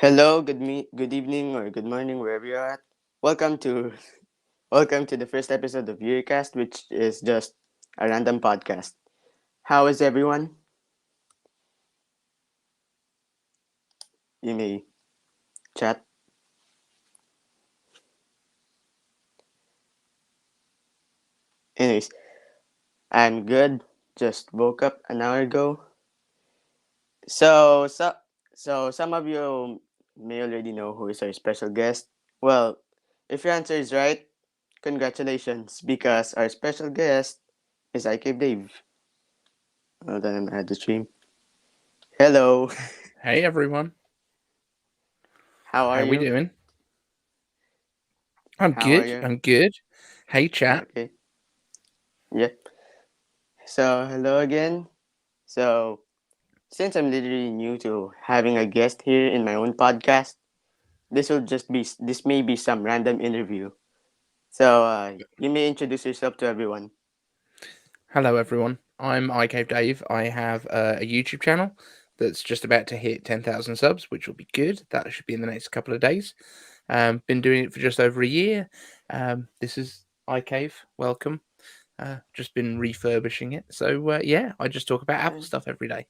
Hello, good evening or good morning wherever you're at. Welcome to welcome to the first episode of EuriCast, which is just a random podcast. How is everyone? You may chat. Anyways, I'm good. Just woke up an hour ago. So so so some of you may already know who is our special guest. Well, if your answer is right, congratulations, because our special guest is IK Dave. Hold on, I had to stream. Hello. Hey everyone, How are how we you? doing? I'm How are good. you? I'm good. Hey chat. Okay. Yep. So, hello again. So, since I'm literally new to having a guest here in my own podcast, this may be some random interview. So, you may introduce yourself to everyone. Hello everyone. I'm iCave Dave. I have a YouTube channel that's just about to hit 10,000 subs, which will be good. That should be in the next couple of days. Been doing it for just over a year. This is iCave. Welcome. Just been refurbishing it. So yeah, I just talk about Apple Uh, stuff every day.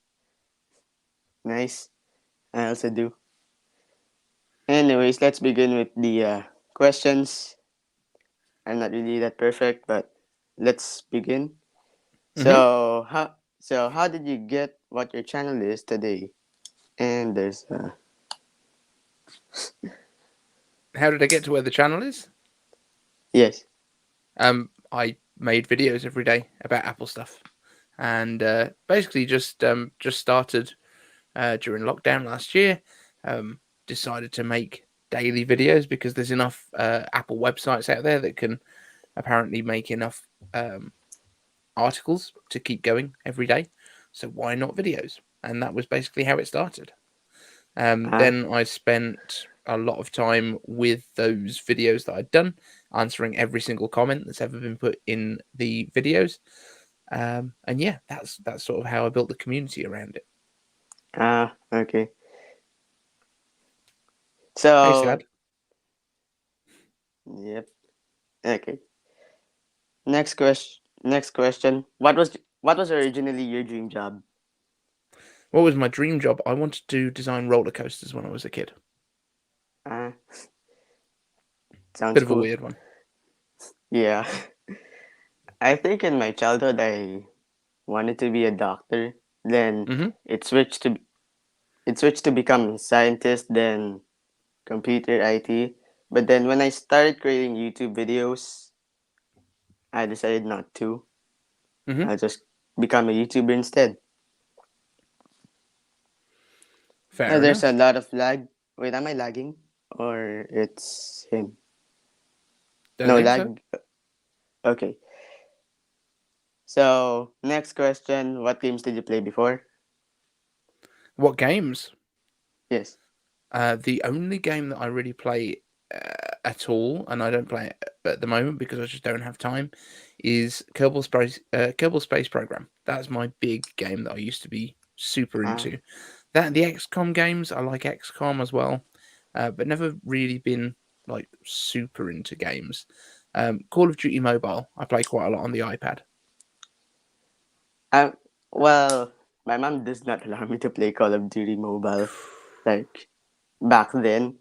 Nice. I also do. Anyways, let's begin with the questions. I'm not really that perfect, but let's begin. hmm So how did you get what your channel is today? And there's How did I get to where the channel is? yes. I made videos every day about Apple stuff, and basically just started during lockdown last year. Decided to make daily videos because there's enough Apple websites out there that can apparently make enough um, articles to keep going every day. So why not videos? And that was basically how it started. Ah, Then I spent a lot of time with those videos that I'd done, answering every single comment that's ever been put in the videos. And yeah, that's sort of how I built the community around it. okay. Hey, So, Sad. yep. Okay. Next question. What was originally your dream job? What was my dream job? I wanted to design roller coasters when I was a kid. Ah, sounds Bit of a cool. weird one. Yeah. I think in my childhood I wanted to be a doctor. Then hmm it switched to it switched to become a scientist, then computer IT. But then when I started creating YouTube videos, I decided not to. hmm I'll just become a YouTuber instead. Fair There's a enough. lot of lag. Wait, am I lagging? Or it's him? Don't No think so. lag. Okay. So, next question. What games did you play before? What games? Yes. The only game that I really play at all, and I don't play it at the moment because I just don't have time, is Kerbal Space Program. That's my big game that I used to be super Ah, into. That the XCOM games, I like XCOM as well, but never really been like super into games. Call of Duty Mobile, I play quite a lot on the iPad. um, well, my mom does not allow me to play Call of Duty Mobile like back then,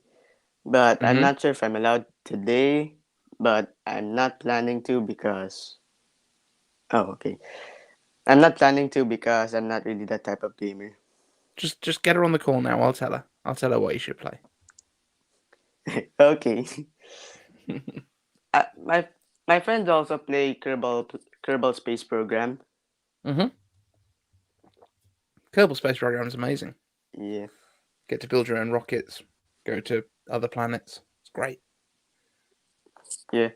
but I'm hmm not sure if I'm allowed today. But I'm not planning to because okay, I'm not planning to because I'm not really that type of gamer. Just get her on the call now. I'll tell her. I'll tell her what you should play. Okay, my friends also play Kerbal Space Program. hmm Kerbal Space Program is amazing. Yeah, Get to build your own rockets, go to other planets. It's great. yeah.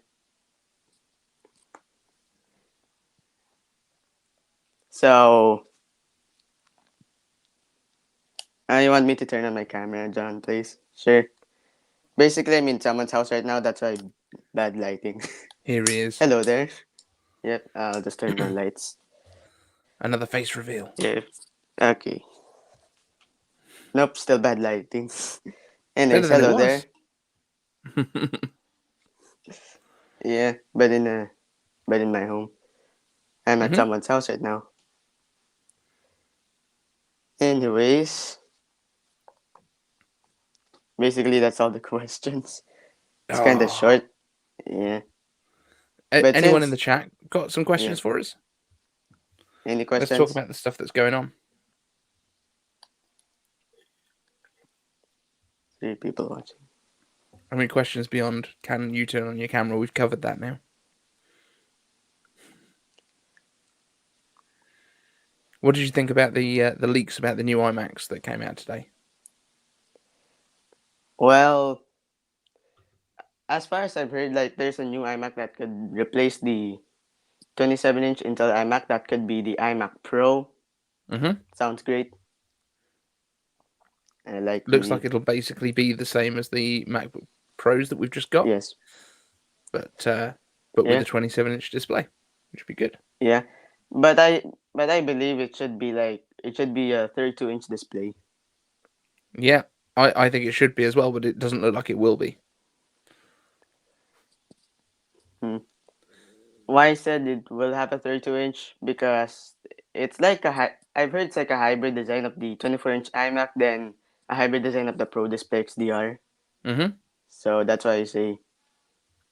So, you want me to turn on my camera, John, please? Sure. Basically, I'm in someone's house right now. That's why bad lighting. Here he is. Hello there. Yep, I'll just turn on lights. Another face reveal. Yeah. Okay. Nope, still bad lighting. Anyways, Better than it hello there. was. Yeah, but in my home. I'm at Hmm. someone's house right now. Anyways, basically that's all the questions. It's kind of Oh. short. Yeah, but Anyone in since the chat got some yeah, questions for us? any Let's talk questions? about the stuff that's going on. Three people watching. I mean, questions beyond can you turn on your camera? We've covered that now. What did you think about the leaks about the new iMacs that came out today? Well, as far as I've heard, like there's a new iMac that could replace the 27-inch Intel iMac. That could be the iMac Pro. Hmm. Sounds great. I like Looks the like it'll basically be the same as the MacBook Pros that we've just got, yes, but but with yeah, a 27-inch display, which would be good. yeah. But I believe it should be a 32-inch display. Yeah, I think it should be as well, but it doesn't look like it will be. Hmm. Why I said it will have a 32-inch because it's like I've heard it's like a hybrid design of the 24-inch iMac, then a hybrid design of the Pro Display XDR. Hmm. So that's why I say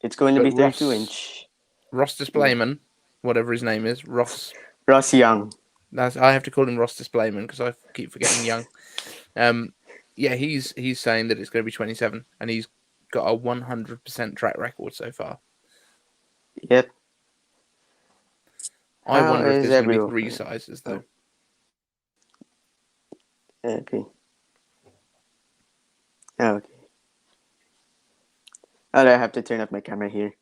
it's going to But be Ross 32-inch. Ross Yeah, Displayman, whatever his name is, Ross. Ross Young. I have to call him Ross Displayman because I keep forgetting Young. Um, yeah, he's saying that it's going to be 27, and he's got a 100% track record so far. Yep. I How wonder if is there's going to be everyone? three sizes though. Oh, okay. Okay. Oh, I have to turn up my camera here.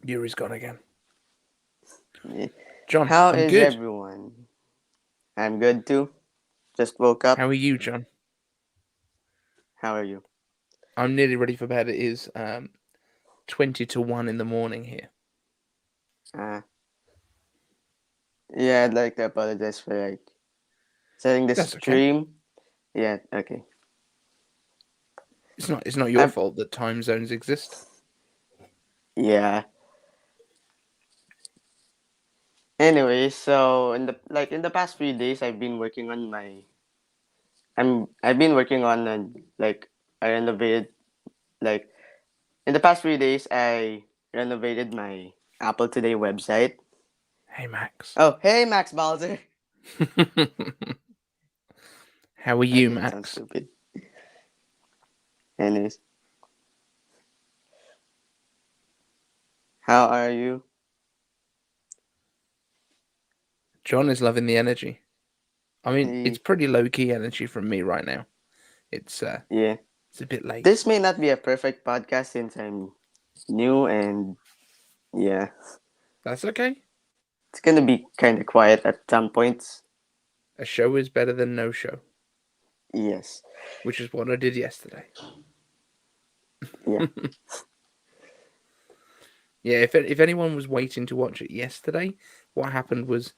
Euri's gone again. Yeah. John, How I'm is good. everyone? I'm good too. Just woke up. How are you, John? How are you? I'm nearly ready for bed. It is 20 to 1 in the morning here. Uh, yeah, I'd like to apologize for like setting the That's okay. stream. Yeah, okay. It's not your I fault that time zones exist. yeah. Anyway, so in the past few days, I've been working on like I renovated like in the past few days I renovated my Apple Today website. Hey Max. Oh, hey Max Balzer. How are you, Okay, that sounds Max? stupid. Anyways, how are you? John is loving the energy. I mean, it's Hey, pretty low key energy from me right now. It's uh yeah. it's a bit late. This may not be a perfect podcast since I'm new and yeah, That's okay. it's gonna be kind of quiet at some points. A show is better than no show, Yes. which is what I did yesterday. Yeah. Yeah, if anyone was waiting to watch it yesterday, what happened was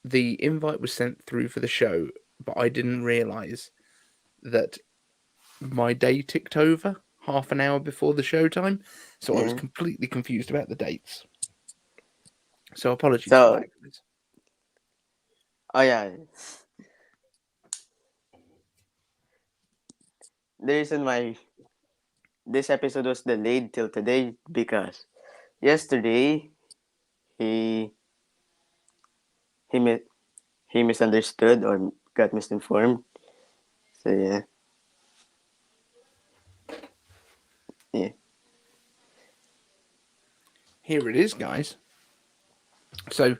the invite was sent through for the show, but I didn't realize that my day ticked over half an hour before the show time, so I was Yeah. completely confused about the dates. So apologies for So, that, guys. oh yeah, the reason why this episode was delayed till today because yesterday he he mi- he misunderstood or got misinformed. So yeah, yeah, Here it is, guys. So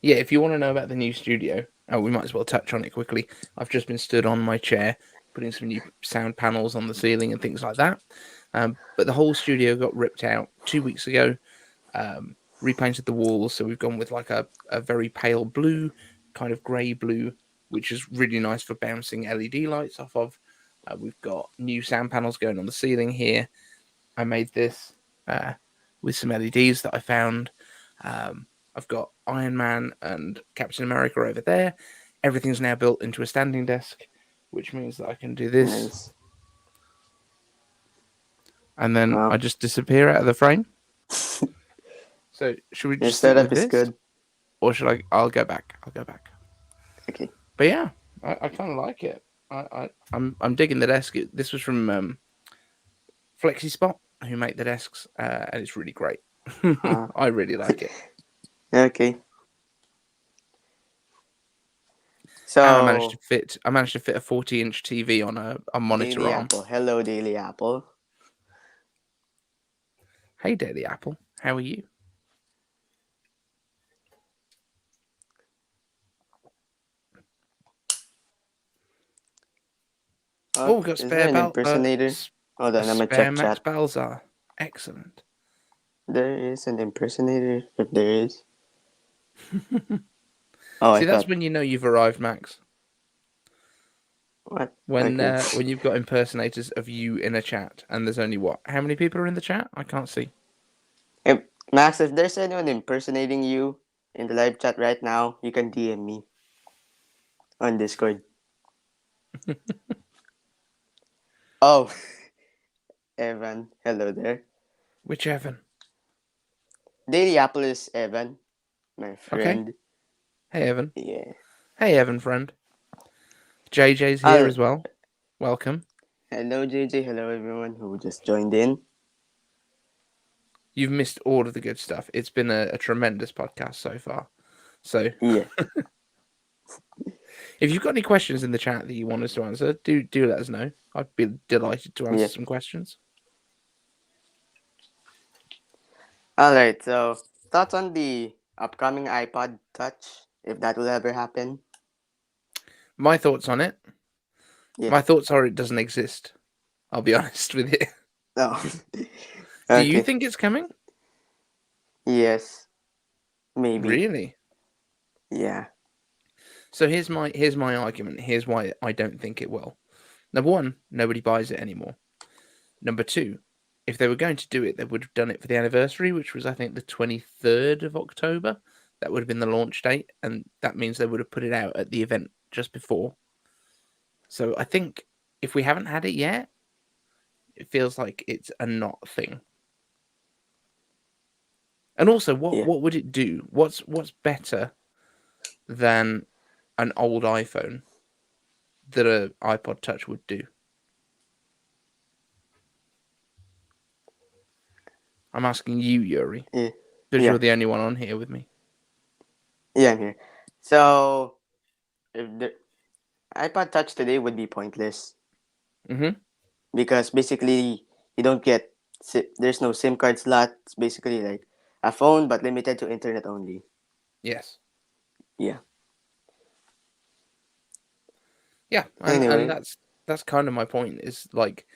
yeah, if you want to know about the new studio, we might as well touch on it quickly. I've just been stood on my chair, putting some new sound panels on the ceiling and things like that. But the whole studio got ripped out 2 weeks ago, repainted the walls. So we've gone with like a very pale blue, kind of grey blue, which is really nice for bouncing LED lights off of. We've got new sound panels going on the ceiling here. I made this uh, with some LEDs that I found. I've got Iron Man and Captain America over there. Everything's now built into a standing desk. which means that I can do this, Nice. and then I Well, just disappear out of the frame. So should we your just stick setup with is this, good. or should I? I'll go back. I'll go back. Okay. But yeah, I kind of like it. I'm digging the desk. This was from FlexiSpot, who make the desks, and it's really great. Uh, I really like it, okay. and So, I managed to fit a 40-inch TV on a monitor Daily arm. Apple. Hello, Daily Apple. Hey, Daily Apple, how are you? Oh, Oh, we've got is there spare an impersonator? Hold a on, I'm gonna spare check Max chat. Balzar. Excellent. There is an impersonator, if there is. Oh, I See, that's thought, when you know you've arrived, Max. what? Okay. When you've got impersonators of you in a chat, and there's only what? How many people are in the chat? I can't see. If, Max, if there's anyone impersonating you in the live chat right now, you can DM me on Discord. Oh, Evan. Hello there. Which Evan? Daily Apple is Evan, my Okay. friend. Hey, Evan. Yeah. Hey, Evan, friend. JJ's here I'll, as well. Welcome. hello, JJ. Hello, everyone who just joined in. You've missed all of the good stuff. It's been a tremendous podcast so far. So, Yeah. if you've got any questions in the chat that you want us to answer, do let us know. I'd be delighted to answer Yeah. some questions. All right. So, thoughts on the upcoming iPod Touch, if that will ever happen? My thoughts on it. Yeah. My thoughts are it doesn't exist. I'll be honest with you. No. Do you Okay. think it's coming? Yes. Maybe. Really? Yeah. So here's my argument. Here's why I don't think it will. Number one, nobody buys it anymore. Number two, if they were going to do it, they would have done it for the anniversary, which was I think the 23rd of October. That would have been the launch date, and that means they would have put it out at the event just before. So I think if we haven't had it yet, it feels like it's a not thing. And also, Yeah. what would it do? What's better than an old iPhone that a iPod Touch would do? I'm asking you, Euri, Yeah. because Yeah. you're the only one on here with me. Yeah, I'm here. So, if the iPod Touch today would be pointless Mm-hmm. because basically you don't get there's no SIM card slot. It's basically like a phone but limited to internet only. Yes. Yeah. Yeah, and Anyway, that's kind of my point. Is like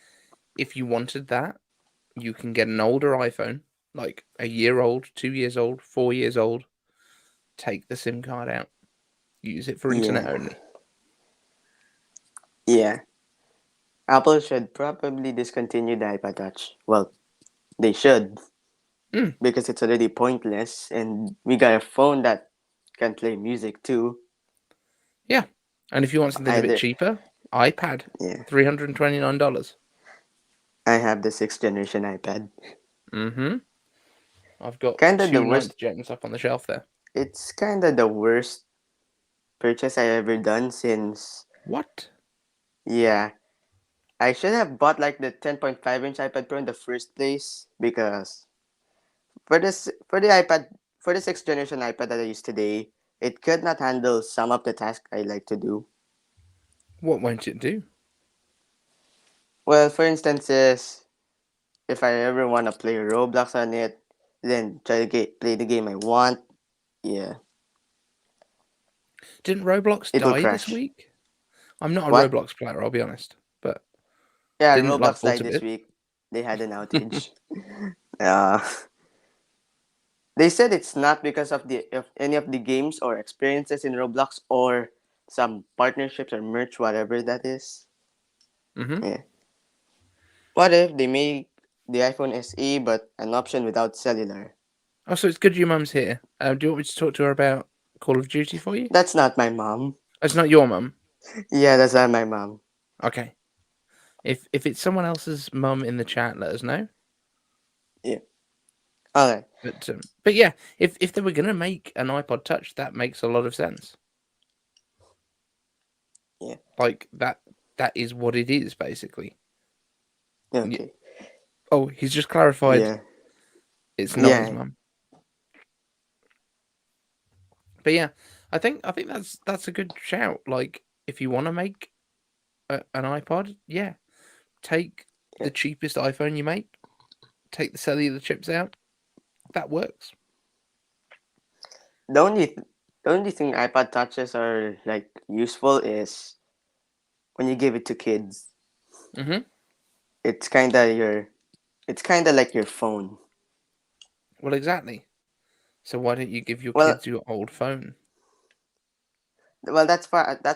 if you wanted that, you can get an older iPhone, like a year old, 2 years old, 4 years old. Take the SIM card out, use it for internet yeah. only. Yeah. Apple should probably discontinue the iPod Touch. Well, they should Mm, because it's already pointless and we got a phone that can play music too. yeah, and if you want something a bit Either cheaper, iPad, yeah. $329. I have the sixth generation iPad. Mm-hmm. I've got Kinda the two worst ninth gens up on the shelf there. it's kinda the worst purchase I ever done since What? yeah. I should have bought like the 10.5-inch iPad Pro in the first place because for the iPad for the sixth generation iPad that I use today, it could not handle some of the tasks I like to do. What won't it do? Well, for instances, if I ever want to play Roblox on it, then try to play the game I want, yeah, Didn't Roblox it'll die this crash. week? I'm not a What? Roblox player, I'll be honest, but Yeah, didn't like Roblox Vault died a this bit? week. They had an outage. uh, they said it's not because of any of the games or experiences in Roblox or some partnerships or merch, whatever that is. Mm-hmm. Yeah. What if they make the iPhone SE but an option without cellular? Oh, so it's good your mum's here. Do you want me to talk to her about Call of Duty for you? That's not my mom. It's not your mum. Yeah, that's not my mom. Okay. If it's someone else's mum in the chat, let us know. Yeah. All right. But yeah, if they were gonna make an iPod Touch, that makes a lot of sense. Yeah. Like that is what it is basically. Okay. Oh, he's just clarified Yeah. it's not his Yeah. mum. But yeah, I think that's a good shout. Like if you want to make an iPod, yeah, take Yeah. the cheapest iPhone you make, take the cellular chips out. That works. The only th- the only thing iPod touches are like useful is when you give it to kids. Mhm. It's kind of like your phone. Well, exactly. So why don't you give your Well, kids your old phone? that's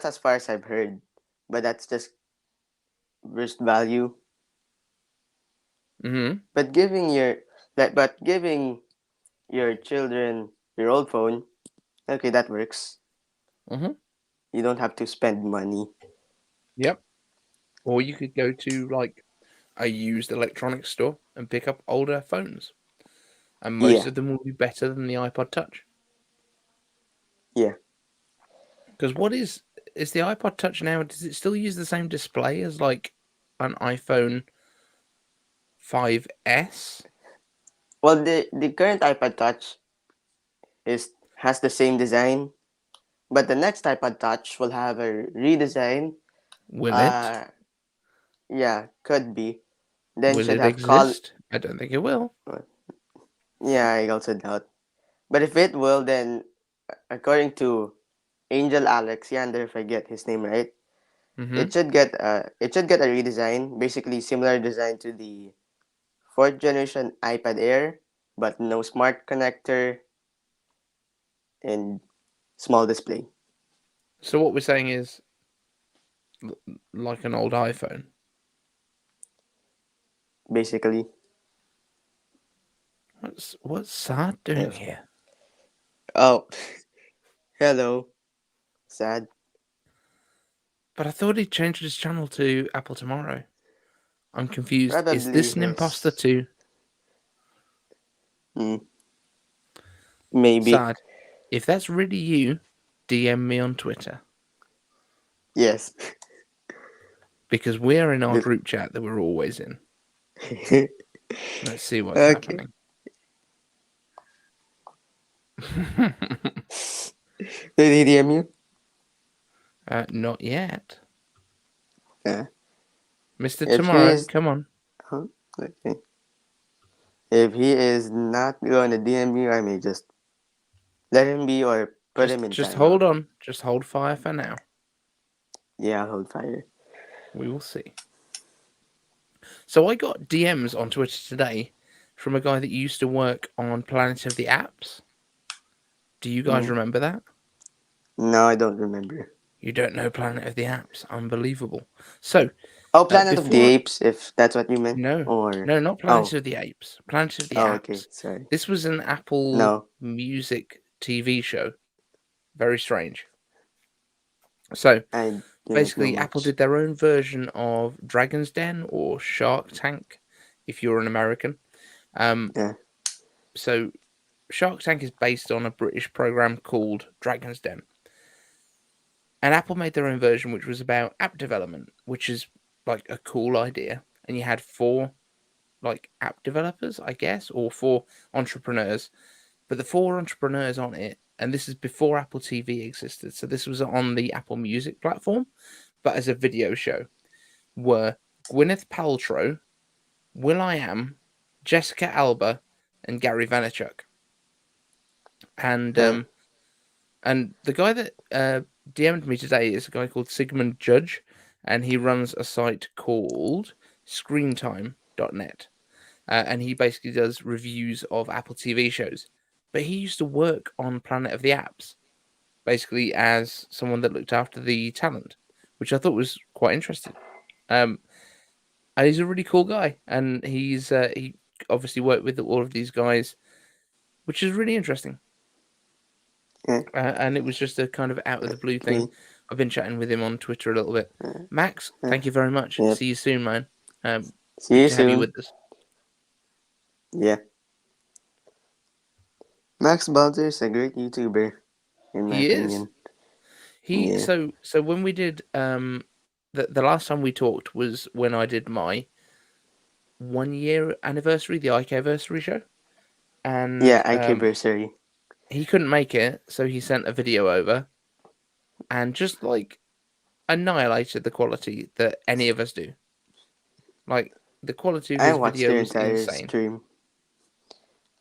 as far as I've heard, but that's just first value. Mhm. But giving your children your old phone, okay, that works. Mhm. You don't have to spend money. Yep. Or you could go to like a used electronics store and pick up older phones, and most Yeah, of them will be better than the iPod Touch. yeah. Because what is the iPod Touch now? Does it still use the same display as like an iPhone 5S? Well, the current iPod Touch is has the same design, but the next iPod Touch will have a redesign. Will it? Uh, yeah, could be. Then Will should it have call. exist? I don't think it will. Yeah, I also doubt. But if it will, then according to Angel Alexander, if I get his name right, Mm-hmm. it should get a redesign, basically similar design to the fourth generation iPad Air, but no smart connector and small display. So what we're saying is like an old iPhone. Basically, What's Saad doing yeah. here? Oh, hello, sad. But I thought he changed his channel to Apple Tomorrow. I'm confused. Is Probably this an imposter his. too? Hmm, maybe. Saad, if that's really you, DM me on Twitter Yes. because we're in our This- group chat that we're always in. Let's see what's okay. happening. Did he DM you? Not yet. Yeah. Mr. If he Tomorrow, is, come on. huh? Okay. If he is not going to DM you, I may just let him be or put him in Just timeout. hold on. Just hold fire for now. Yeah, I'll hold fire. We will see. So I got DMs on Twitter today from a guy that used to work on Planet of the Apps. Do you guys Mm. remember that? No, I don't remember. You don't know Planet of the Apps? Unbelievable. So Oh, Planet of the before Apes, if that's what you meant. no, Or, no, not Planet oh, of the Apes. Planet of the oh, okay, Apps. sorry. This was an Apple No, Music TV show. Very strange. So I didn't know basically, Apple much. did their own version of Dragon's Den or Shark Tank, if you're an American. Um, Yeah, so Shark Tank is based on a British program called Dragon's Den, and Apple made their own version, which was about app development, which is like a cool idea. And you had four like app developers, I guess, or four entrepreneurs, but the four entrepreneurs on it, and this is before Apple TV existed, so this was on the Apple Music platform, but as a video show, were Gwyneth Paltrow, Will I Am, Jessica Alba, and Gary Vaynerchuk. And yeah, and the guy that DM'd me today is a guy called Sigmund Judge, and he runs a site called ScreenTime.net, and he basically does reviews of Apple TV shows. But he used to work on Planet of the Apps, basically as someone that looked after the talent, which I thought was quite interesting. Um, and he's a really cool guy, and he obviously worked with all of these guys, which is really interesting. yeah. And it was just a kind of out of the blue thing. Okay. I've been chatting with him on Twitter a little bit. Uh, Max, uh, thank you very much. yep. See you soon, man. See Good you to have you soon. with us. Yeah. Max Balzer is a great YouTuber, in my He is. opinion. He Yeah. so when we did the last time we talked was when I did my 1 year anniversary, the IK anniversary show, Yeah, and anniversary. he couldn't make it, so he sent a video over and just like annihilated the quality that any of us do. Like the quality of I his watched video the was entire insane. stream.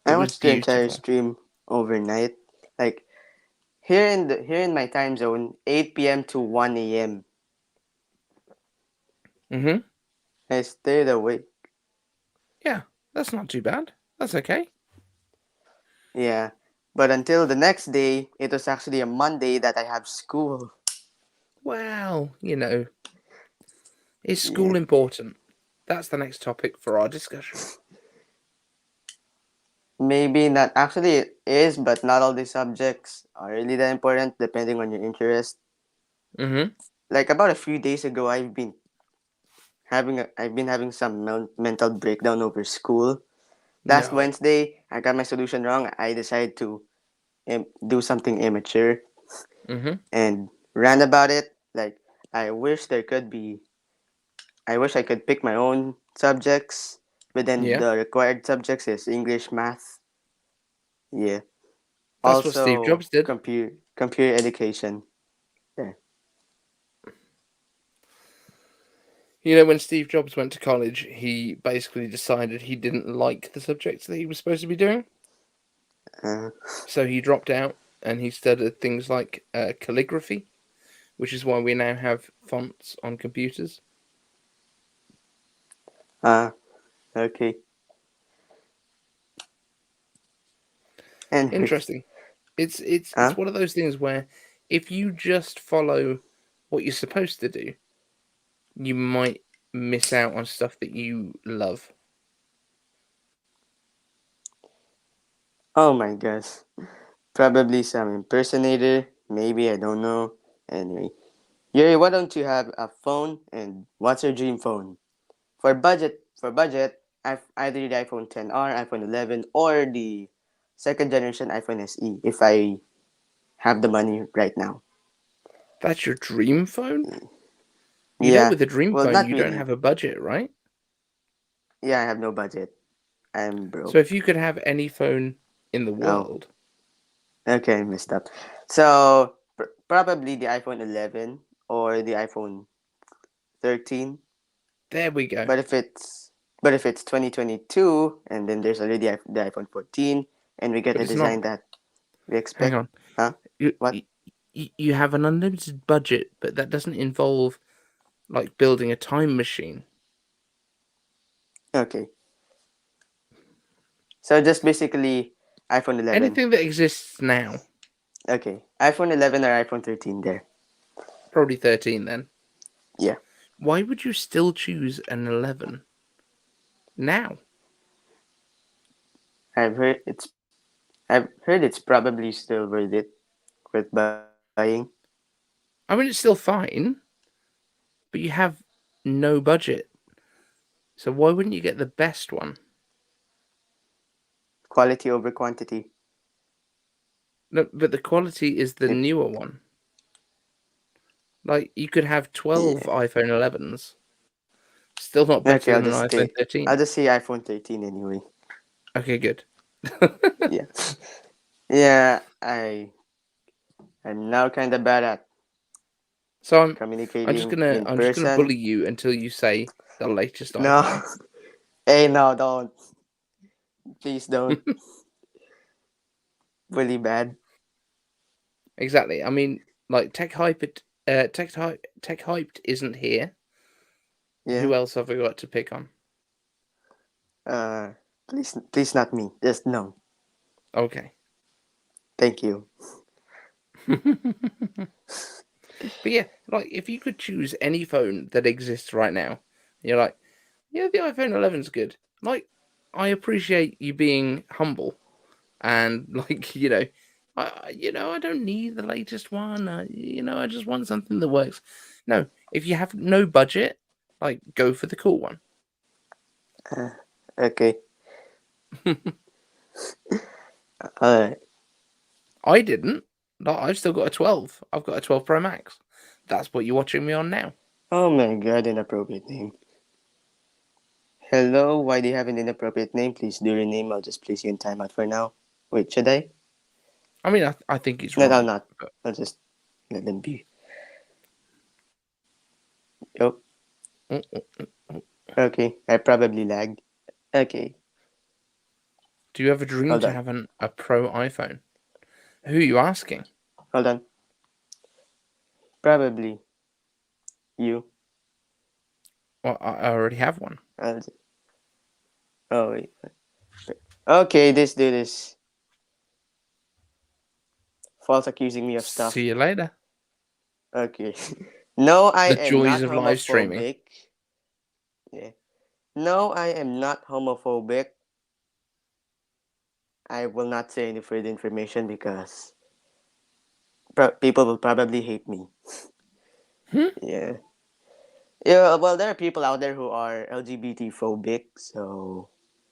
It I was watched the entire beautiful. stream overnight. Like here in my time zone, 8 p.m. to 1 a.m. Mhm. I stayed awake. Yeah, that's not too bad. That's okay. Yeah. But until the next day, it was actually a Monday that I have school. Well, is Yeah. school important? That's the next topic for our discussion. Maybe not. Actually, it is, but not all the subjects are really that important depending on your interest. Mhm. Like about a few days ago, I've been having some mental breakdown over school. Last No. Wednesday, I got my solution wrong. I decided to do something immature Mhm. and ran about it. Like I wish there could be. I wish I could pick my own subjects, but then Yeah. the required subjects is English, math. Yeah. That's what Steve Also, Jobs did. computer education. Yeah. When Steve Jobs went to college, he basically decided he didn't like the subjects that he was supposed to be doing. Uh, So he dropped out and he studied things like calligraphy, which is why we now have fonts on computers. uh, okay. Anyway, Interesting. It's huh? one of those things where if you just follow what you're supposed to do, you might miss out on stuff that you love. Oh my gosh. Probably some impersonator. Maybe, I don't know. Anyway. Yuri, why don't you have a phone and what's your dream phone? For budget, either the iPhone 10R, iPhone 11, or the second generation iPhone SE if I have the money right now. That's your dream phone? Yeah. With a dream Well, phone, not you don't really. have a budget, right? Yeah, I have no budget. I'm So broke. if you could have any phone in the Oh, world, okay, messed up. So, probably the iPhone 11 or the iPhone 13. there we go. But if it's 2022 and then there's already the iPhone 14 and we get But a it's not. design that we Hang expect, on. huh? You, What? you you have an unlimited budget, but that doesn't involve like building a time machine. Okay. So just basically iPhone 11. Anything that exists now, Okay. iPhone 11 or iPhone 13 there. probably 13 then. Yeah. Why would you still choose an 11 now? I've heard it's I've heard it's probably still worth buying. I mean, it's still fine, but you have no budget. So why wouldn't you get the best one? Quality over quantity. No, but the quality is the It, newer one. Like, you could have 12 yeah. iPhone 11s, still not Okay, better than an iPhone I'll 13. just say iPhone 13 anyway. Okay, good. Yeah. Yeah, I'm now kind of bad at So communicating in I'm just gonna bully person. you until you say the latest iPhone. No. Hey, no, don't. Please don't. Really bad. Exactly. I mean, like tech hyped isn't here. Yeah. Who else have I got to pick on? Uh, please not me. Just no. Okay. Thank you. But yeah, like if you could choose any phone that exists right now, you're like, yeah, the iPhone 11's good. Like, I appreciate you being humble and like, I don't need the latest one. I just want something that works. No, if you have no budget, like go for the cool one. Uh, okay. Alright. I didn't. Like, I've still got a 12. I've got a 12 Pro Max. That's what you're watching me on now. Oh my god, inappropriate name. Hello, why do you have an inappropriate name? Please do your name. I'll just place you in timeout for now. Wait, should I? I mean, I think it's No, I'll wrong. not. But I'll just let them be. Oh, mm, mm, mm. okay. I probably lagged. Okay, Do you have a dream hold to on. have a Pro iPhone? Who are you asking? Hold on. Probably you. Well, I already have one. I'll just, oh, wait. Okay, this dude is false accusing me of See stuff. you later. Okay. No, I The am joys not of live streaming. homophobic. Yeah. No, I am not homophobic. I will not say any further information because people will probably hate me. Hmm? Yeah. Yeah, well, there are people out there who are LGBT phobic, so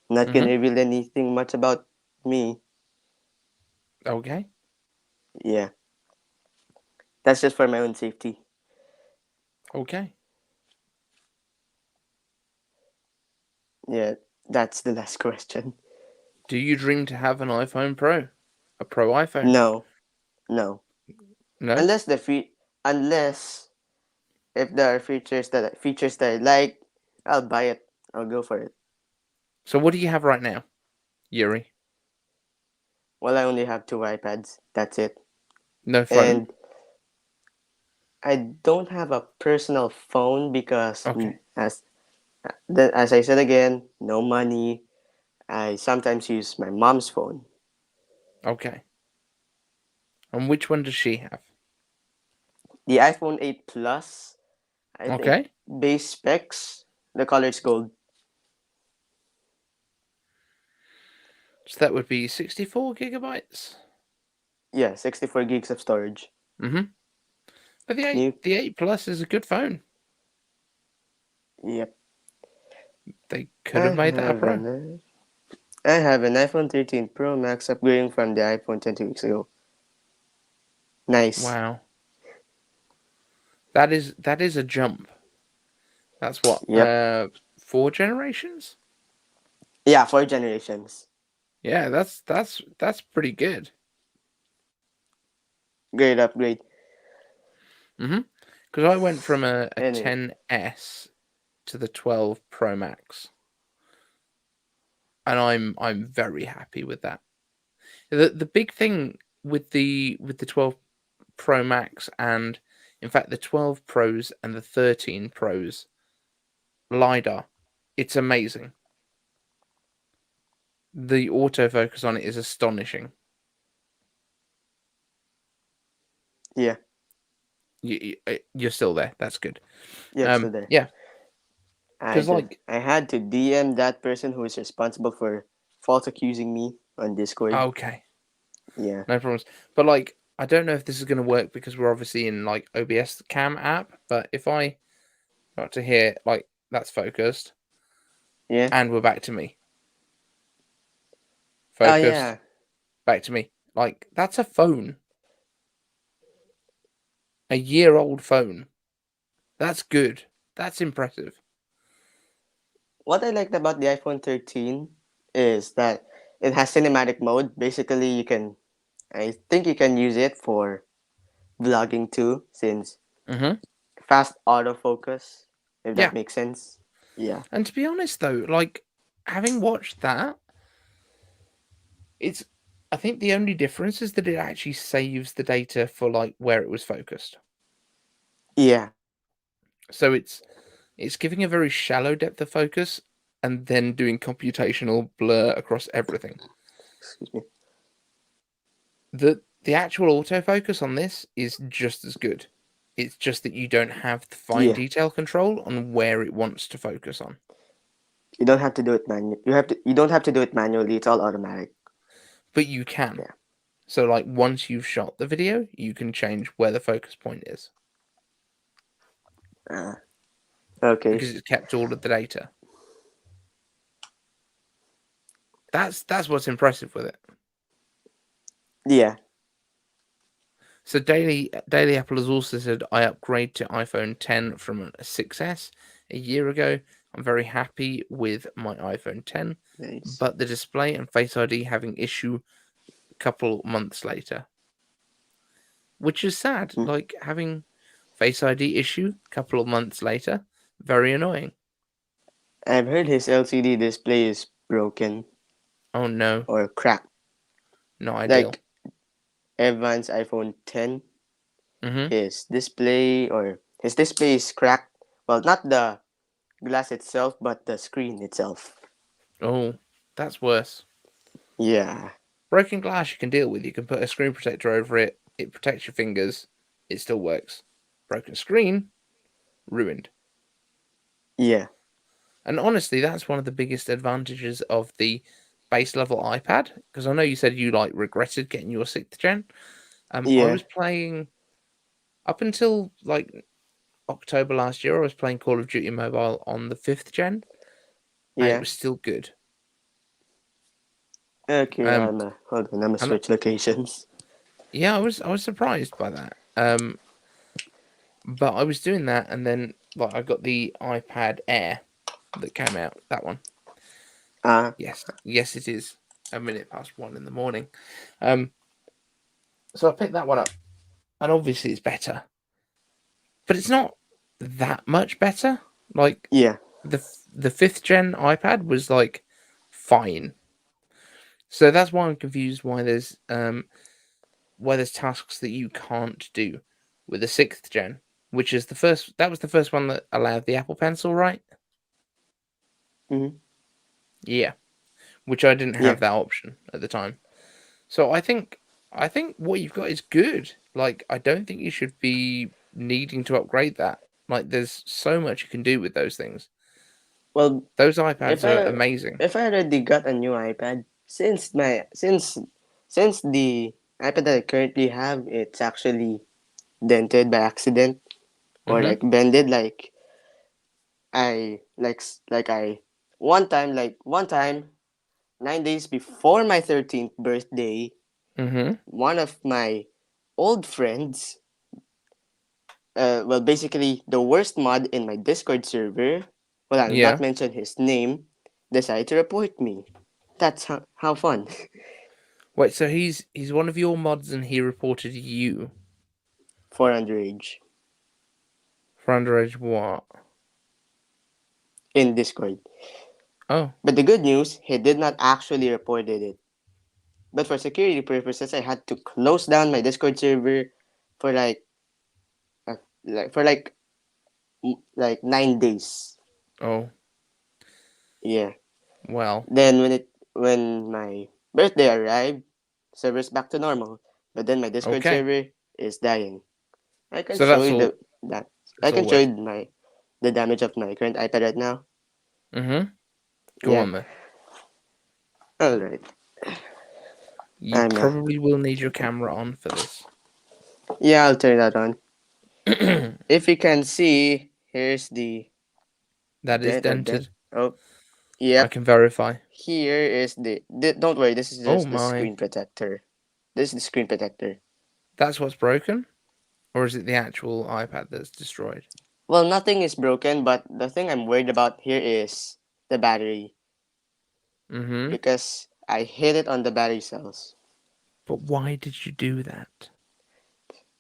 I'm not Mm-hmm. gonna reveal anything much about me. Okay. Yeah, that's just for my own safety. Okay. Yeah, that's the last question. Do you dream to have an iPhone Pro? A Pro iPhone? No, no. No? Unless unless if there are features that I like, I'll buy it. I'll go for it. So what do you have right now, Yuri? Well, I only have two iPads. That's it. No phone? And I don't have a personal phone because, Okay. as I said again, no money. I sometimes use my mom's phone. Okay. And which one does she have? The iPhone 8 Plus, I think Okay. base specs, the color is gold. So that would be 64 gigabytes. Yeah, 64 gigs of storage. Mm-hmm. But the 8 You, the 8 Plus is a good phone. yep. They I could have made that a have Pro. an I have an iPhone 13 Pro Max upgrading from the iPhone 10 2 weeks ago. Nice. Wow. That is a jump. That's what, Yep. 4 generations? Yeah, 4 generations. Yeah, that's pretty good. Great upgrade. Mm-hmm. Because I went from a Anyway, 10S to the 12 Pro Max, and I'm very happy with that. The big thing with the 12 Pro Max, and in fact the 12 Pros and the 13 Pros LiDAR, it's amazing. The autofocus on it is astonishing. yeah. You're still there. That's good. Yep, still there. Yeah, I because just like, I had to DM that person who is responsible for false accusing me on Discord. okay, Yeah. no problems. But like, I don't know if this is going to work because we're obviously in like OBS cam app. But if I got to hear like that's focused, Yeah. and we're back to me, Oh focused, yeah. back to me. Like that's a phone, a year-old phone. That's good. That's impressive. What I liked about the iPhone 13 is that it has cinematic mode. Basically, I think you can use it for vlogging too, since Mm-hmm. fast autofocus, if Yeah. that makes sense. Yeah. And to be honest though, like having watched that, it's I think the only difference is that it actually saves the data for like where it was focused. Yeah. So it's giving a very shallow depth of focus and then doing computational blur across everything. Excuse me. The actual autofocus on this is just as good. It's just that you don't have the fine Yeah. detail control on where it wants to focus on. You don't have to do it manually. You don't have to do it manually. It's all automatic. But you can. Yeah. So like once you've shot the video, you can change where the focus point is Uh, okay. because it's kept all of the data. That's what's impressive with it. Yeah. So Daily Apple has also said I upgrade to iPhone 10 from a 6S a year ago. I'm very happy with my iPhone 10, Nice. but the display and Face ID having issue a couple months later, which is sad. Hmm. Like having Face ID issue a couple of months later, very annoying. I've heard his LCD display is broken Oh no, or cracked. not ideal. Like Evan's iPhone 10, Mhm. his display is cracked. Well, not the glass itself, but the screen itself. Oh, that's worse. Yeah. Broken glass you can deal with. You can put a screen protector over it. It protects your fingers. It still works. Broken screen, ruined. Yeah. And honestly, that's one of the biggest advantages of the base level iPad. Because I know you said you like regretted getting your sixth gen. I Yeah. was playing up until like October last year. I was playing Call of Duty Mobile on the fifth gen, and it Yeah. was still good. Okay, Um, hold on, I'm and switch locations. yeah, I was surprised by that. But I was doing that, and then like I got the iPad Air that came out. That one. Yes, yes, it is a minute past 1 in the morning. Um, so I picked that one up, and obviously it's better, but it's not that much better. Like Yeah. the fifth gen iPad was like fine. So that's why I'm confused why there's tasks that you can't do with the sixth gen, which is the first. That was the first one that allowed the Apple Pencil, right? Hmm. Yeah, which I didn't Yeah. have that option at the time. So I think what you've got is good. Like I don't think you should be needing to upgrade that. Like there's so much you can do with those things. Well, Those if iPads are I amazing. if I already got a new iPad, since the iPad that I currently have, it's actually dented by accident or Mhm. like bended. I like s- like I one time 9 days before my 13th birthday, Mhm. one of my old friends, well, basically the worst mod in my Discord server, well, I'll not Yeah. mention his name, decided to report me. That's how fun. Wait, so he's one of your mods and he reported you For underage for underage what? in Discord. Oh. But the good news, he did not actually reported it. But for security purposes, I had to close down my Discord server for uh, like for like 9 days. Oh. Yeah. Well. Then when my birthday arrived, server's back to normal. But then my Discord Okay. server is dying. I can So show that's you all. that I It's all can show you worth. the damage of my current iPad right now. Mhm. Go Yeah. on then. All right. You I'm probably will need your camera on for this. Yeah, I'll turn that on. That If you can see, here's the is dent. dented. Oh, I yep. can verify. Here is don't worry, this is Oh just the my. screen protector. This is the screen protector. That's what's broken? Or is it the actual iPad that's destroyed? Well, nothing is broken, but the thing I'm worried about here is the battery Mhm. because I hit it on the battery cells. But why did you do that?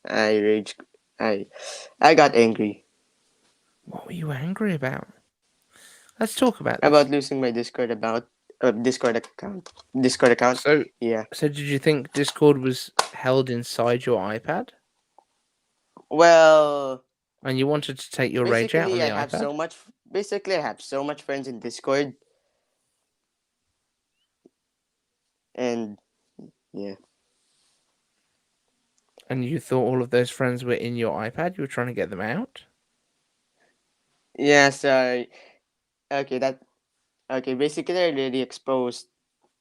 I rage. I I got angry What were you angry about? Let's talk about about this. losing my Discord account. Discord account. So, Yeah. so did you think Discord was held inside your iPad, Well, and you wanted to take your rage out on basically, the I have iPad? so much. Basically, I have so much friends in Discord, and yeah, And you thought all of those friends were in your iPad? You were trying to get them out? yeah. Sorry. Okay, that. Okay, basically, I really exposed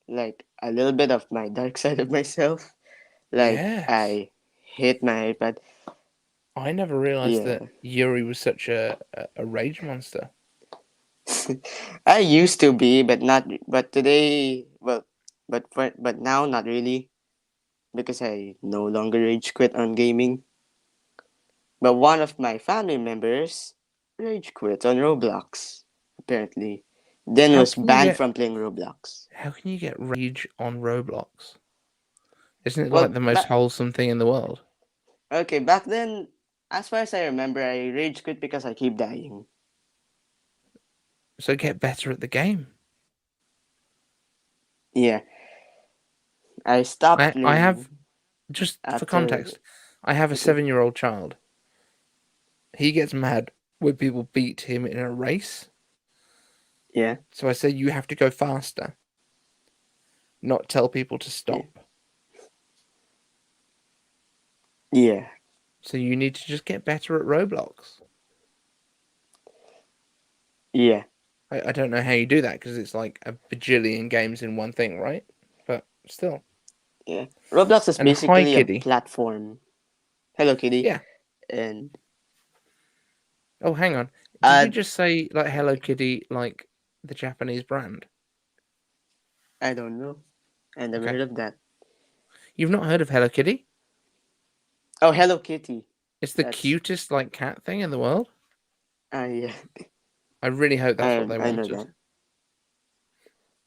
like a little bit of my dark side of myself. Like Yes. I hit my iPad. I never realized Yeah. that Yuri was such a rage monster. I used to be, but not. But today, well, but now not really because I no longer rage quit on gaming. But one of my family members rage quit on Roblox. Apparently, then How was can you banned get from playing Roblox. how can you get rage on Roblox? Isn't it like Well, the most wholesome thing in the world? okay, back then, as far as I remember, I rage quit because I keep dying. So get better at the game. Yeah, I stopped I have playing just for after. context, I have a Okay, 7-year-old child. He gets mad when people beat him in a race. yeah, So I say you have to go faster, not tell people to yeah, stop. yeah, So you need to just get better at Roblox. yeah, I don't know how you do that because it's like a bajillion games in one thing, right? But still. yeah. Roblox is And hi, basically a Kitty. platform. Hello Kitty, Yeah. and Oh, hang on. Did uh, you just say like Hello Kitty, like the Japanese brand? I don't know. I never Okay. heard of that. You've not heard of Hello Kitty? Oh, Hello Kitty. It's the That's cutest like cat thing in the world. yeah, I really hope that's what they I know wanted. that.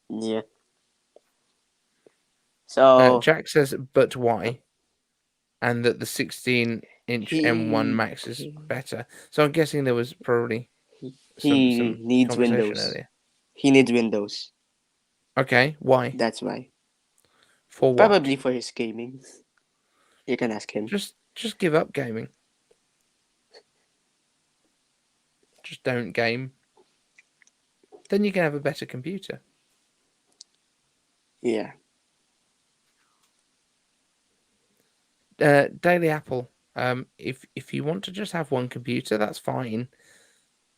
Yeah. So Jack says, but why? And that the 16-inch M1 he Max is better. So I'm guessing there was probably some he needs conversation Windows. earlier. He needs Windows. Okay, why? That's why. For what? Probably for his gaming. You can ask him. Just give up gaming. Just don't game. Then you can have a better computer. Yeah. Daily Apple. If you want to just have one computer, that's fine.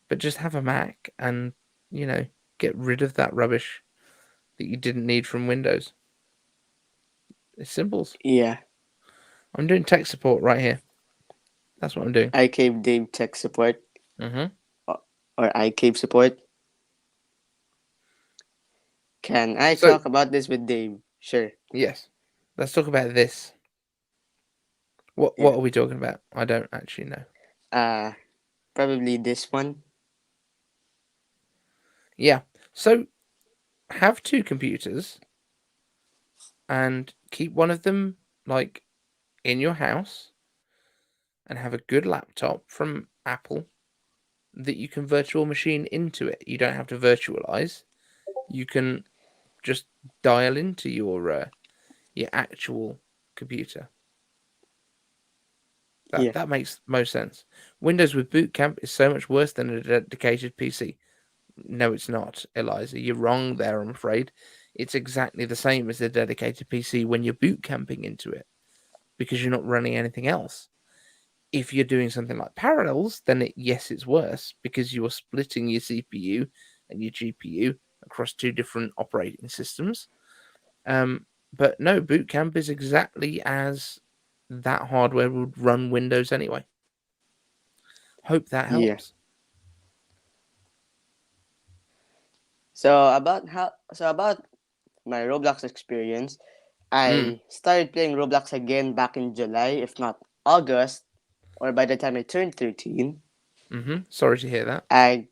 But just have a Mac and you know get rid of that rubbish that you didn't need from Windows. It's simples. Yeah. I'm doing tech support right here. That's what I'm doing. iCave Dave tech support Mm-hmm. or iCave support. Can I So talk about this with Dave? Sure. yes, let's talk about this. What Yeah. are we talking about? I don't actually know. Uh Probably this one. Yeah. So have two computers and keep one of them like in your house and have a good laptop from Apple that you can virtual machine into it. You don't have to virtualize. You can just dial into your actual computer. Yeah. That makes most sense. Windows with Boot Camp is so much worse than a dedicated PC. No, it's not, Eliza. You're wrong there, I'm afraid. It's exactly the same as a dedicated PC when you're boot camping into it because you're not running anything else. If you're doing something like Parallels, then yes, it's worse because you're splitting your CPU and your GPU across two different operating systems. But no, Boot Camp is exactly as that hardware would run Windows anyway. Hope that Yeah. helps. So about my Roblox experience, Mm, I started playing Roblox again back in July, if not August, or by the time I turned 13. Sorry to hear that. I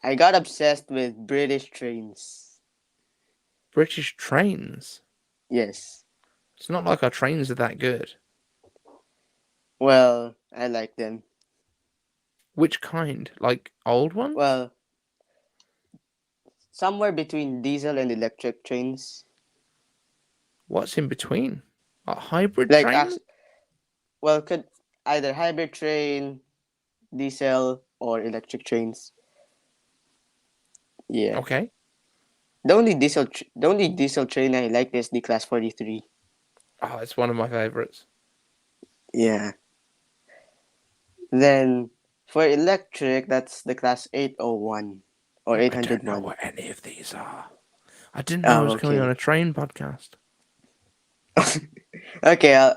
I got obsessed with British trains. British trains. Yes. It's not like our trains are that good. Well, I like them. Which kind? Like old ones? Well, somewhere between diesel and electric trains. What's in between? A hybrid Like, train? well, could either hybrid train, diesel, or electric trains. Yeah. Okay. The only diesel train I like is the Class 43. Oh, it's one of my favourites. Yeah. Then for electric, that's the Class 801 or I don't know 801. what any of these are. I didn't know I Oh, was coming on okay. a train podcast. Okay.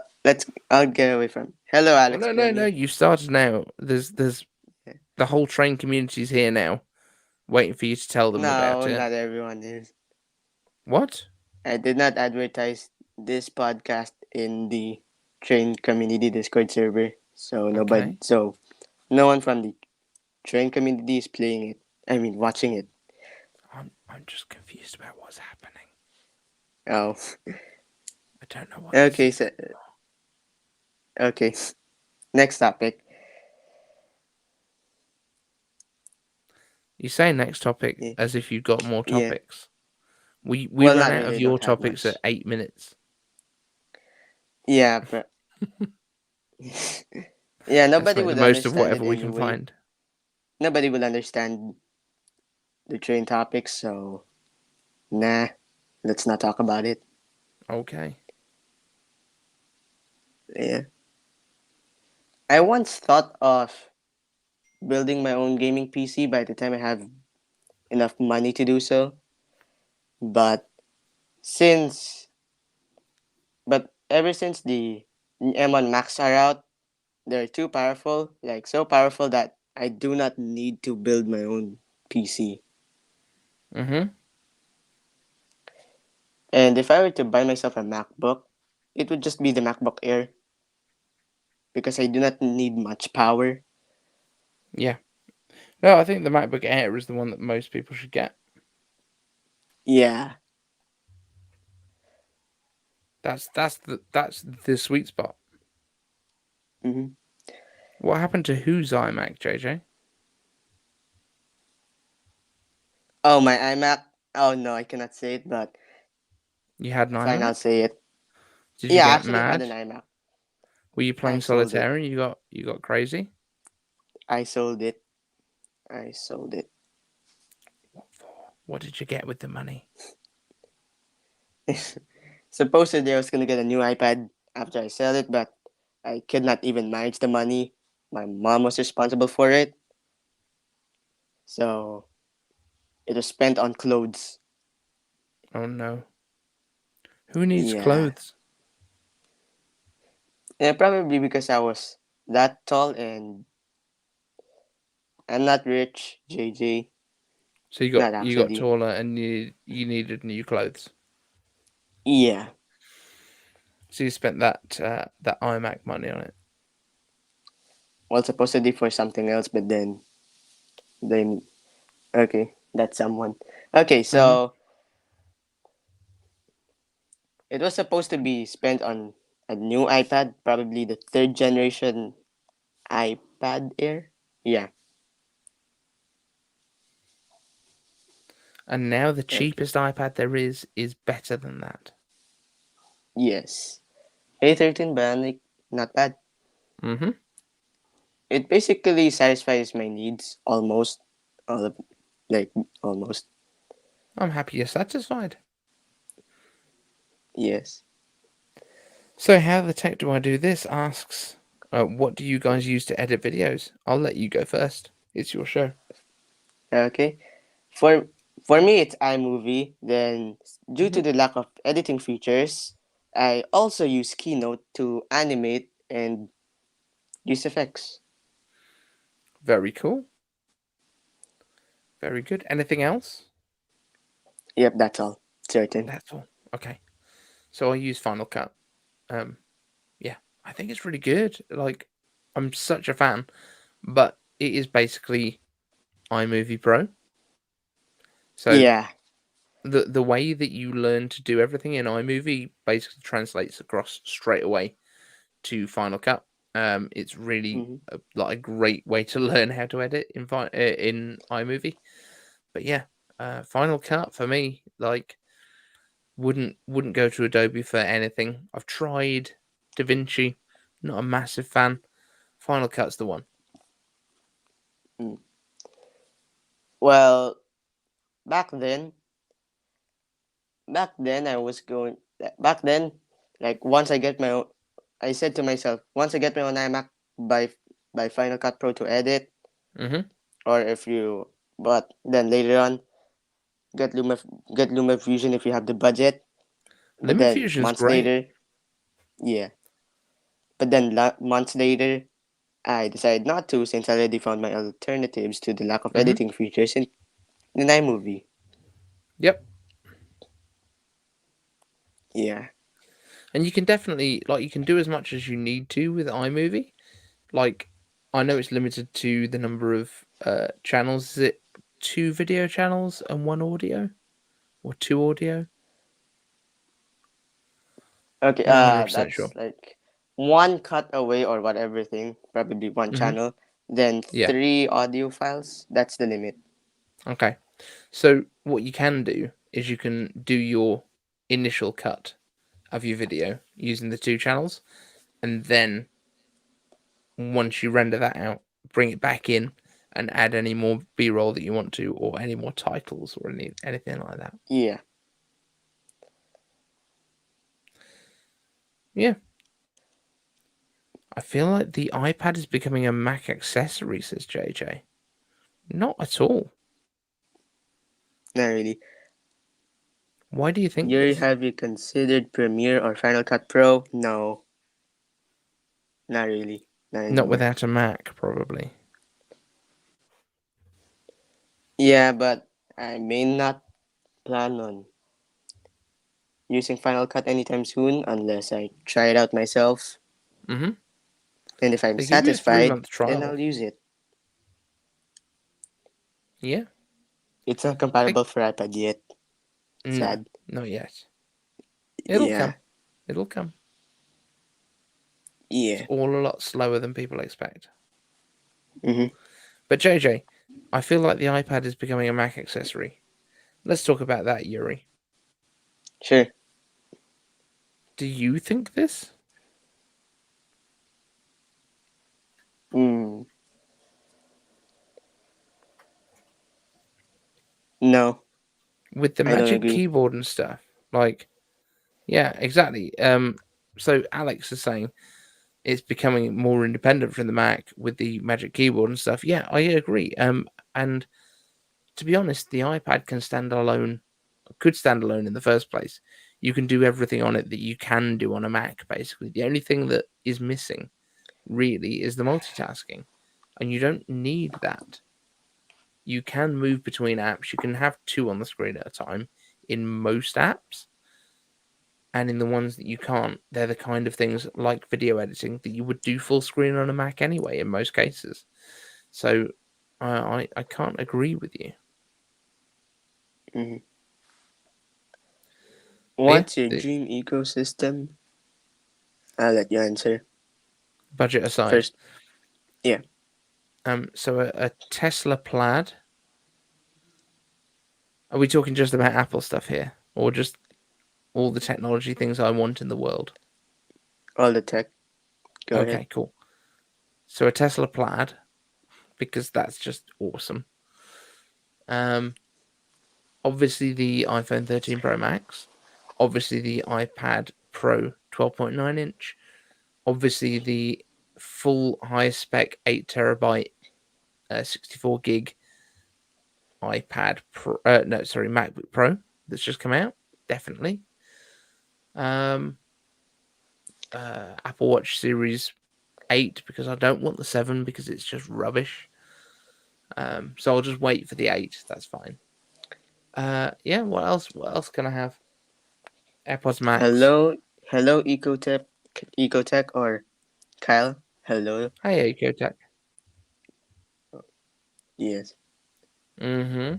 I'll get away from. Hello, Well, Alex no, no, no. Penny. You started now. There's Yeah. the whole train community's here now, waiting for you to tell them about No, it. not everyone is. What? I did not advertise this podcast in the train community Discord server, Okay. so no one from the train community is playing it. I mean, watching it. I'm just confused about what's happening. Oh, I don't know what this okay. is. So, okay. Next topic. You say next topic Yeah, as if you've got more yeah. topics. We Well, ran not out of really. your Don't have topics at much. 8 minutes. Yeah, but yeah. Let's Nobody make the would most of understand it whatever we can anyway. find. Nobody will understand the train topics, so nah. Let's not talk about it. Okay. Yeah. I once thought of building my own gaming PC by the time I have enough money to do so. But since but ever since the M1 Max are out, they're too powerful, like so powerful that I do not need to build my own PC. Mm-hmm. And if I were to buy myself a MacBook, it would just be the MacBook Air because I do not need much power. Yeah. No, I think the MacBook Air is the one that most people should get. Yeah. That's the sweet spot. hmm What happened to whose iMac, JJ? Oh, my iMac. Oh no, I cannot say it, but You had an fine, I'll iMac? say it. Did you Yeah, I get actually had mad? an iMac. Were you I playing sold it. solitaire and you got crazy? I sold it. I sold it. What for? What did you get with the money? Supposedly I was gonna get a new iPad after I sell it, but I could not even manage the money. My mom was responsible for it, so it was spent on clothes. Oh no. Who needs Yeah, clothes? and probably because I was that tall and I'm not rich, JJ. So you got Not you got actually. taller and you needed new clothes. Yeah. So you spent that iMac money on it. Well, supposedly for something else, but then okay, that's someone. Okay, Mm-hmm. so it was supposed to be spent on a new iPad, probably the third generation iPad Air. Yeah. And now the Okay. cheapest iPad there is better than that. Yes. A13 Bionic, not bad. Mm-hmm. It basically satisfies my needs almost, all of, like almost. I'm happy you're satisfied. Yes. So how the tech do I do this asks, what do you guys use to edit videos? I'll let you go first. It's your show. Okay. For for me, it's iMovie. Then, due Mm-hmm. to the lack of editing features, I also use Keynote to animate and use effects. Very cool. Very good. Anything else? Yep, that's all. Certain. That's all. Okay. So I use Final Cut. Um, yeah, I think it's really good. Like, I'm such a fan, but it is basically iMovie Pro. So Yeah. the way that you learn to do everything in iMovie basically translates across straight away to Final Cut. It's really hmm like a great way to learn how to edit in iMovie. But yeah, Final Cut for me, like wouldn't go to Adobe for anything. I've tried DaVinci, not a massive fan. Final Cut's the one. Mm. Well, back then, I was going. Back then, like once I get my own, I said to myself, once I get my own iMac, by Final Cut Pro to edit, Mm-hmm. or if you, but then later on, get Luma, get Fusion if you have the budget. But then LumaFusion's months great. later, yeah. But then months later, I decided not to since I already found my alternatives to the lack of Mm-hmm. editing features in iMovie. Yep. Yeah. And you can definitely you can do as much as you need to with iMovie. Like, I know it's limited to the number of channels. Is it two video channels and one audio, or two audio? Okay, Not 100% sure. that's like one cut away or whatever thing, probably one Mm-hmm. channel, then Yeah. three audio files. That's the limit. Okay. So what you can do is you can do your initial cut of your video using the two channels, and then once you render that out, bring it back in and add any more B-roll that you want to, or any more titles, or anything like that. Yeah. Yeah, I feel like the iPad is becoming a Mac accessory, says JJ. Not at all. Not really. Why do you think Yuri, this? have you considered Premiere or Final Cut Pro? No, not really. Not Not anymore. without a Mac, probably. Yeah, but I may not plan on using Final Cut anytime soon unless I try it out myself. Mm-hmm. And if I'm They give you a satisfied, 3-month then trial. I'll use it. Yeah. It's not They, compatible for iPad yet. no, Sad. not yet. It'll Yeah. come. It'll come. It's Yeah. all a lot slower than people expect. Mm-hmm. But JJ, I feel like the iPad is becoming a Mac accessory. Let's talk about that, Yuri. Sure. Do you think this? Mm. No, With the I don't Magic agree. Keyboard and stuff? Like, yeah, exactly. So Alex is saying it's becoming more independent from the Mac with the Magic Keyboard and stuff. Yeah, I agree. And to be honest, the iPad could stand alone in the first place. You can do everything on it that you can do on a Mac, basically. The only thing that is missing, really, is the multitasking. And you don't need that. You can move between apps. You can have two on the screen at a time in most apps. And in the ones that you can't, they're the kind of things like video editing that you would do full screen on a Mac anyway, in most cases. So I can't agree with you. Mm-hmm. But yeah, What's your the dream ecosystem? I'll let you answer budget aside. first. Yeah. So a Tesla Plaid. Are we talking just about Apple stuff here, or just all the technology things I want in the world? All the tech. Go ahead. Okay, cool. So a Tesla Plaid, because that's just awesome. Um, Obviously the iPhone 13 Pro Max, obviously the iPad Pro 12.9 inch, obviously the full high spec 8 terabyte 64 gig iPad Pro, no, sorry, MacBook Pro that's just come out, definitely. Um, Apple Watch Series 8 because I don't want the 7 because it's just rubbish. So I'll just wait for the 8. That's fine. Yeah. What else? What else can I have? AirPods Max. Hello, Ecotech or Kyle. Hello. Hey, EcoTech. Yes. Mm-hmm.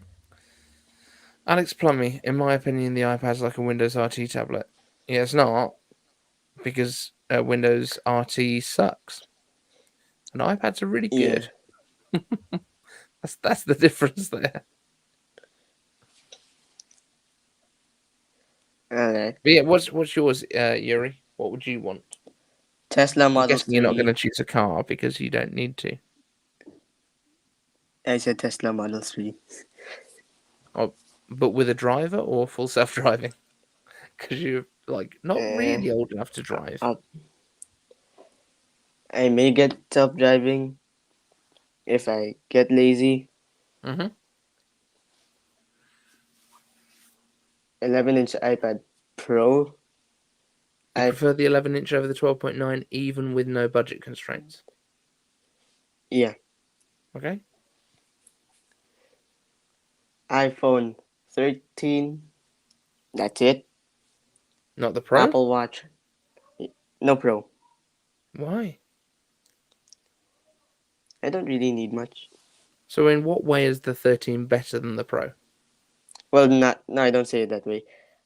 Alex Plummy, in my opinion, the iPad's like a Windows RT tablet. Yeah, it's not because Windows RT sucks, and iPads are really Yeah. good. That's the difference there. All right. But yeah, what's yours, Yuri? What would you want? Tesla I'm Model guessing you're not going to 3. choose a car because you don't need to. I said Tesla Model 3. Oh, but with a driver or full self-driving? Because you're like not Uh, really old enough to drive. I'll, I may get self driving if I get lazy. Mm-hmm. 11-inch iPad Pro. You I prefer the 11-inch over the 12.9 even with no budget constraints. yeah, Okay. iPhone 13. That's it. Not the Pro? Apple Watch. No Pro. Why? I don't really need much. So in what way is the 13 better than the Pro? Well, not no, I don't say it that way,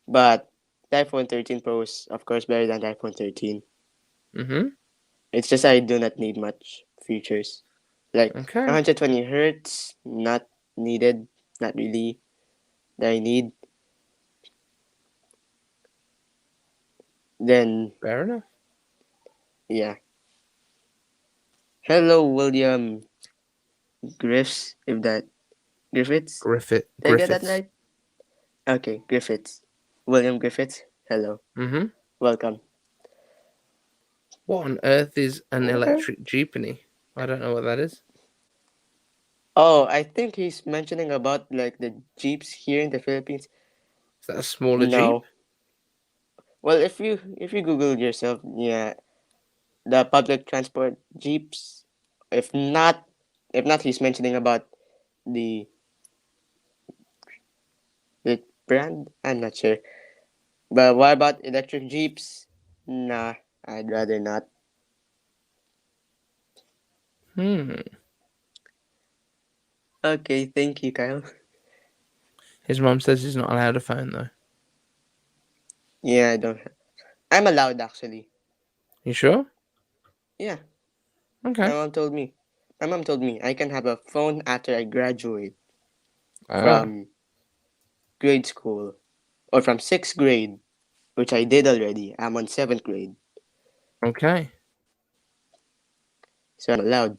but the iPhone 13 Pro is of course better than the iPhone 13. Mm-hmm. It's just I do not need much features, like Okay. 120 hertz, not needed, not really that I need. Then Fair enough. yeah, hello William Griffiths, if that Griffiths, did I get that Griffiths. right? Okay, Griffiths, William Griffiths. Hello, Mm-hmm. welcome. What on earth is an Okay. electric jeepney? I don't know what that is. Oh, I think he's mentioning about like the jeeps here in the Philippines. Is that a smaller Jeep? No. Well, if you Google yourself, yeah, the public transport jeeps. If not, if not, he's mentioning about the the brand. I'm not sure. But what about electric jeeps? Nah, I'd rather not. Hmm. Okay, thank you, Kyle. His mum says he's not allowed a phone though. Yeah, I don't. I'm allowed actually. You sure? Yeah, my Okay. mom told me. My mom told me I can have a phone after I graduate Ah. from grade school or from sixth grade, which I did already. I'm on seventh grade, Okay. so I'm allowed.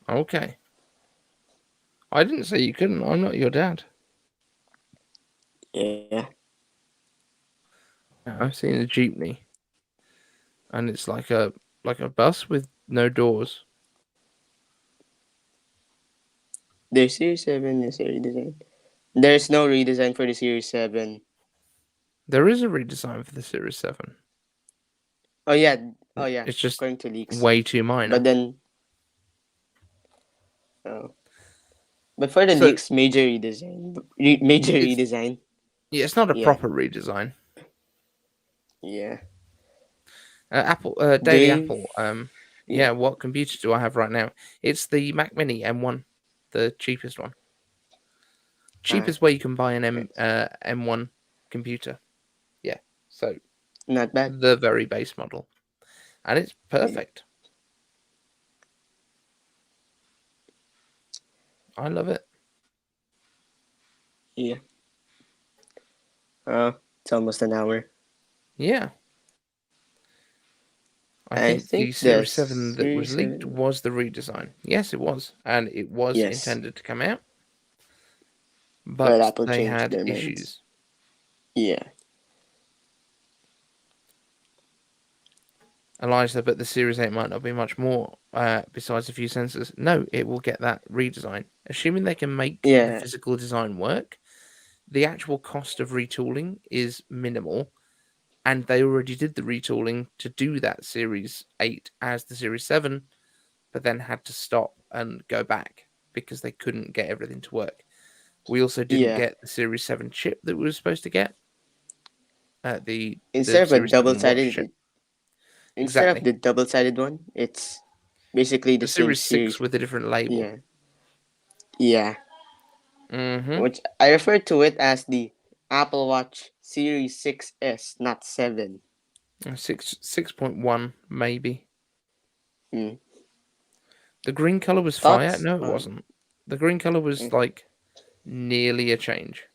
Okay. I didn't say you couldn't. I'm not your dad. Yeah. Yeah, I've seen a jeepney, and it's like a bus with no doors. The Series 7 is a redesign. There's no redesign for the Series 7. There is a redesign for the Series 7. Oh yeah, oh yeah, It's just according to leaks. way too But minor. then, oh. But for the So leaks, major redesign. Major it's redesign. yeah, it's not a Yeah, proper redesign. yeah. Apple, Daily Dave, Apple. yeah. Yeah. What computer do I have right now? It's the Mac Mini M1, the cheapest one. Ah, Cheapest way you can buy an that's M1 computer. Yeah. So not bad. the very base model, and it's Yeah, perfect. I love it. yeah. It's almost an hour. Yeah. I I think think the the Series 7 that was Series leaked 7. was the redesign. Yes, it was. And it was Yes. intended to come out, But but Apple they changed had their minds. issues. Yeah. Elijah, but the Series 8 might not be much more besides a few sensors. No, it will get that redesign. Assuming they can make the Yeah. physical design work, the actual cost of retooling is minimal. And they already did the retooling to do that Series 8 as the Series 7, but then had to stop and go back because they couldn't get everything to work. We also didn't Yeah. get the Series 7 chip that we were supposed to get, the Instead of a Series 7 watch chip. instead of Exactly. the double-sided one, it's basically the The same Series 6 series. with a different label. Yeah. Yeah. Mm-hmm. Which I refer to it as the Apple Watch Series 6S, not 7. 6.1, maybe. Hmm. The green color was fire. Thoughts No, it on wasn't. The green color was hmm. like nearly a change.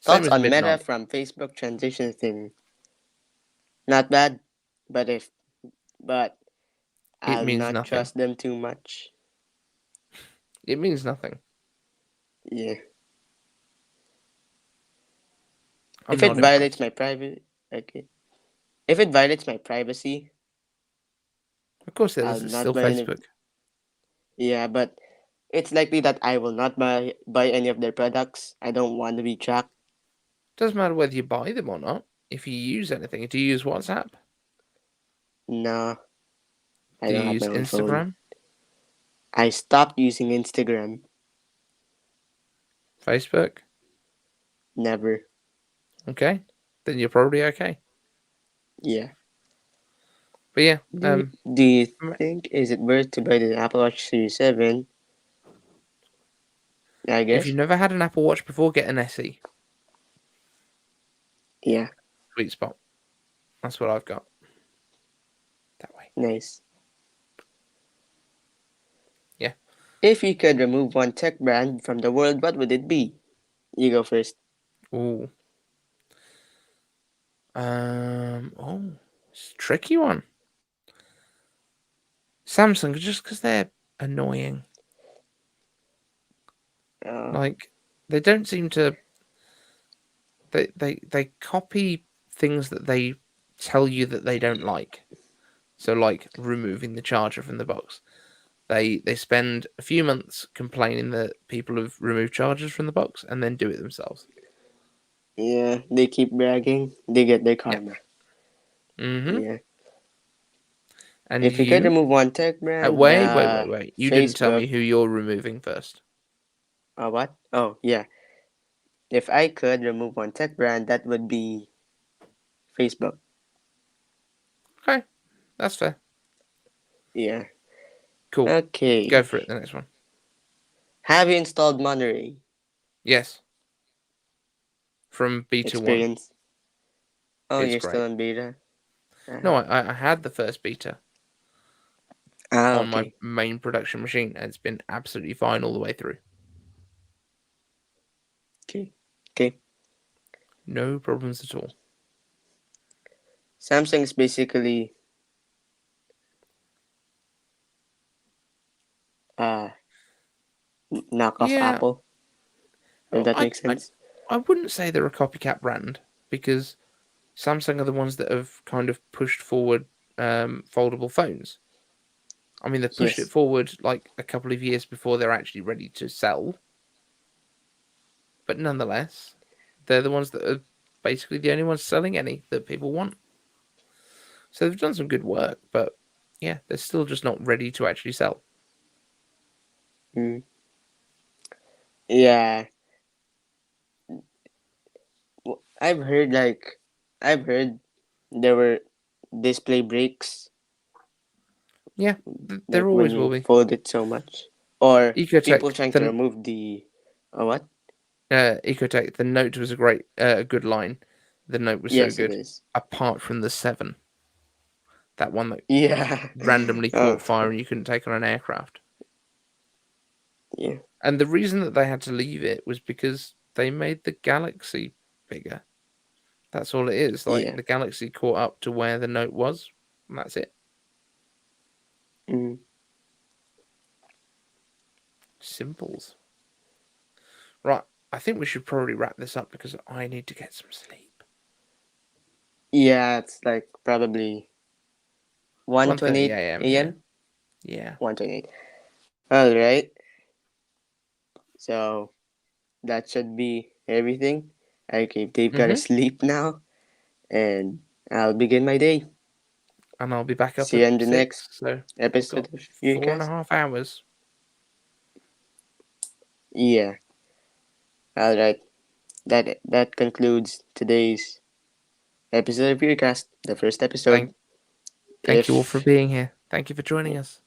Same Thoughts as on Meta midnight. from Facebook transition thing. Not bad, but but It I'll means not nothing. trust them too much. It means nothing. Yeah. I'm If it not violates impressed. my private okay. If it violates my privacy, Of course it I'll is. It's not still buy any. Facebook. Yeah, but it's likely that I will not buy any of their products. I don't want to be tracked. Doesn't matter whether you buy them or not. if you use anything, do you use WhatsApp? No, I Do don't you have use my own phone. Instagram? I stopped using Instagram. Facebook? Never. Okay, then you're probably okay. Yeah. But yeah, Do you think is it worth to buy the Apple Watch Series 7? I if you've guess. never had an Apple Watch before, get an SE. Yeah. Sweet spot. That's what I've got. That way. Nice. Yeah. If you could remove one tech brand from the world, what would it be? You go first. Ooh. Oh, it's a tricky one. Samsung, just because they're annoying. Uh, Like, they don't seem to. They copy things that they tell you that they don't like. So, like removing the charger from the box. They spend a few months complaining that people have removed chargers from the box and then do it themselves. yeah, they keep bragging. They get their Yeah. karma. Mm-hmm. Yeah. And If you could you? remove one tech brand, Wait. You didn't tell Facebook. me who you're removing first. What? Oh, yeah. If I could remove one tech brand, that would be Facebook. Okay, that's fair. Yeah. Cool. Go Okay. for it. The next one. Have you installed Monterey Yes, from beta one. experience? Oh, It's you're still great. in beta? No, Uh, I had the first beta on my okay. main production machine, and it's been absolutely fine all the way through. Okay. Okay. No problems at all. Samsung is basically uh knockoff Yeah, Apple, if oh, that makes sense. I wouldn't say they're a copycat brand because Samsung are the ones that have kind of pushed forward foldable phones. I mean, they've pushed it Yes. forward like a couple of years before they're actually ready to sell, but nonetheless, they're the ones that are basically the only ones selling any that people want. So they've done some good work, but yeah, they're still just not ready to actually sell. Mm. Yeah. I've heard there were display breaks, Yeah, there like when always will you be. fold it so much, or people Ecotech, trying to remove the what? Ecotech, the note was a great, good line. The note was so Yes, it good. is. Apart from the seven, that one that Yeah. randomly Oh, caught fire and you couldn't take on an aircraft. yeah. And the reason that they had to leave it was because they made the galaxy bigger. That's all it is. Like Yeah. the galaxy caught up to where the note was, and that's it. Mm. Simples. Right. I think we should probably wrap this up because I need to get some sleep. Yeah, it's like probably 1:30 1:28 a.m. here. a.m. Yeah. 1:28. All right. So that should be everything. Okay, they've got to Mhm. sleep now, and I'll begin my day. And I'll be back up See at you in the 6. next So I've got episode of four and a EuriCast. half hours. Yeah. All right. That concludes today's episode of EuriCast, the first Thank episode. thank you all for If being here. Thank you for joining us.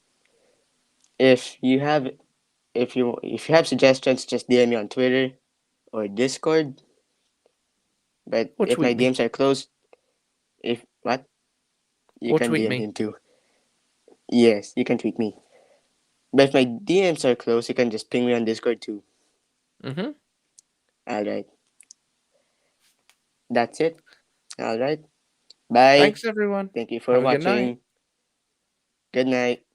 if you have if you have suggestions, just DM me on Twitter or Discord. But Or if my tweet me. DMs are closed, if what you Or can tweet DM me. him too. Yes, you can tweet me. But if my DMs are closed, you can just ping me on Discord too. Mhm. All right. That's it. All right. Bye. Thanks everyone. Thank you for Have a good night. watching. Good night.